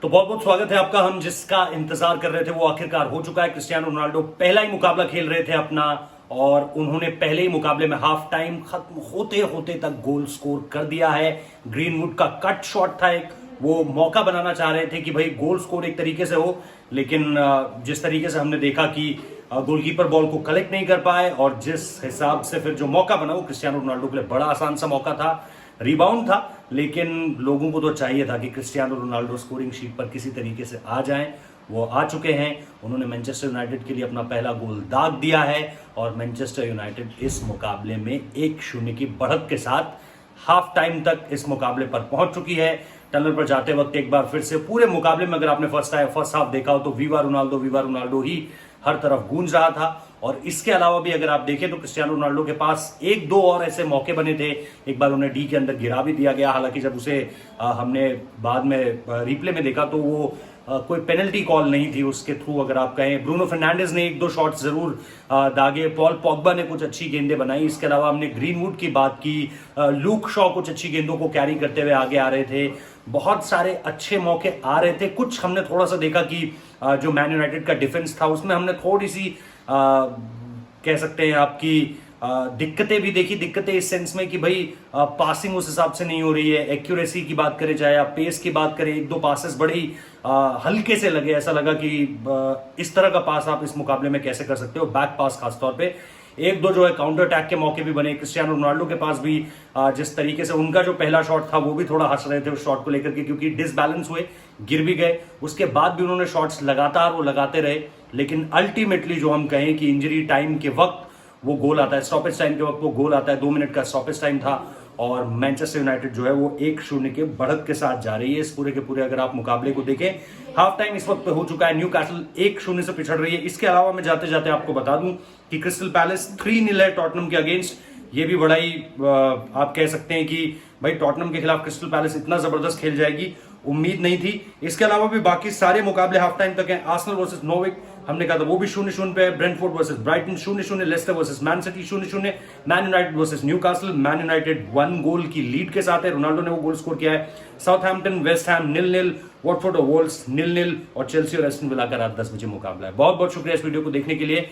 तो बहुत बहुत स्वागत है आपका। हम जिसका इंतजार कर रहे थे वो आखिरकार हो चुका है। क्रिस्टियानो रोनाल्डो पहला ही मुकाबला खेल रहे थे अपना, और उन्होंने पहले ही मुकाबले में हाफ टाइम खत्म होते होते तक गोल स्कोर कर दिया है। ग्रीनवुड का कट शॉट था एक, वो मौका बनाना चाह रहे थे कि भाई गोल स्कोर एक तरीके से हो, लेकिन जिस तरीके से हमने देखा कि गोलकीपर बॉल को कलेक्ट नहीं कर पाए, और जिस हिसाब से फिर जो मौका बना वो क्रिस्टियानो रोनाल्डो के लिए बड़ा आसान सा मौका था, रिबाउंड था, लेकिन लोगों को तो चाहिए था कि क्रिस्टियानो रोनाल्डो स्कोरिंग शीट पर किसी तरीके से आ जाएं। वो आ चुके हैं। उन्होंने मैनचेस्टर यूनाइटेड के लिए अपना पहला गोल दाग दिया है, और मैनचेस्टर यूनाइटेड इस मुकाबले में 1-0 की बढ़त के साथ हाफ टाइम तक इस मुकाबले पर पहुंच चुकी है। टनल पर जाते वक्त एक बार फिर से पूरे मुकाबले में अगर आपने फर्स्ट हाफ देखा हो तो वीवा रोनाल्डो ही हर तरफ गूंज रहा था। और इसके अलावा भी अगर आप देखें तो क्रिस्टियानो रोनाल्डो के पास एक दो और ऐसे मौके बने थे। एक बार उन्हें डी के अंदर गिरा भी दिया गया, हालांकि जब उसे हमने बाद में रिप्ले में देखा तो वो कोई पेनल्टी कॉल नहीं थी उसके थ्रू। अगर आप कहें, ब्रूनो फर्नांडिस ने एक दो शॉट जरूर दागे, पॉल पॉग्बा ने कुछ अच्छी गेंदें बनाई। इसके अलावा हमने ग्रीनवुड की बात की, लूक शॉ कुछ अच्छी गेंदों को कैरी करते हुए आगे आ रहे थे। बहुत सारे अच्छे मौके आ रहे थे। कुछ हमने थोड़ा सा देखा कि जो मैन यूनाइटेड का डिफेंस था उसमें हमने थोड़ी सी कह सकते हैं आपकी दिक्कतें भी देखी। दिक्कतें इस सेंस में कि भाई पासिंग उस हिसाब से नहीं हो रही है। एक्यूरेसी की बात करें, चाहे आप पेस की बात करें, एक दो पासेस बड़े ही हल्के से लगे। ऐसा लगा कि इस तरह का पास आप इस मुकाबले में कैसे कर सकते हो, बैक पास खासतौर पे। एक दो जो है काउंटर अटैक के मौके भी बने क्रिस्टियानो रोनाल्डो के पास भी। जिस तरीके से उनका जो पहला शॉट था वो भी थोड़ा हंस रहे थे उस शॉट को लेकर के, क्योंकि डिसबैलेंस हुए, गिर भी गए। उसके बाद भी उन्होंने शॉट्स लगातार वो लगाते रहे, लेकिन अल्टीमेटली जो हम कहें कि इंजरी टाइम के वक्त वो गोल आता है, स्टॉपेज टाइम के वक्त वो गोल आता है। 2 मिनट का स्टॉपेज टाइम था, और मैनचेस्टर यूनाइटेड जो है वो 1-0 के बढ़त के साथ जा रही है। इस पूरे के पूरे अगर आप मुकाबले को देखें, हाफ टाइम इस वक्त पे हो चुका है। न्यूकासल 1-0 से पिछड़ रही है। इसके अलावा मैं जाते जाते आपको बता दूं कि क्रिस्टल पैलेस 3-0 है टॉटनम के अगेंस्ट। ये भी बड़ा ही आप कह सकते हैं कि भाई टॉटनम के खिलाफ क्रिस्टल पैलेस इतना जबरदस्त खेल जाएगी, उम्मीद नहीं थी। इसके अलावा भी बाकी सारे मुकाबले हाफ टाइम तक हैं। आर्सेनल वर्सेस नॉर्विच हमने कहा था वो भी 0-0 पे है। Brentford versus Brighton 0-0, Leicester versus Man City 0-0, Man United versus Newcastle. Man United 1 goal की लीड के साथ है, रोनाल्डो ने वो गोल स्कोर किया है। साउथहैम्पटन वेस्ट हैम 0-0, वॉटफोर्ड और वोल्स 0-0, और चेल्सी और एस्टन विला का रात 10 बजे मुकाबला है। बहुत बहुत शुक्रिया इस वीडियो को देखने के लिए।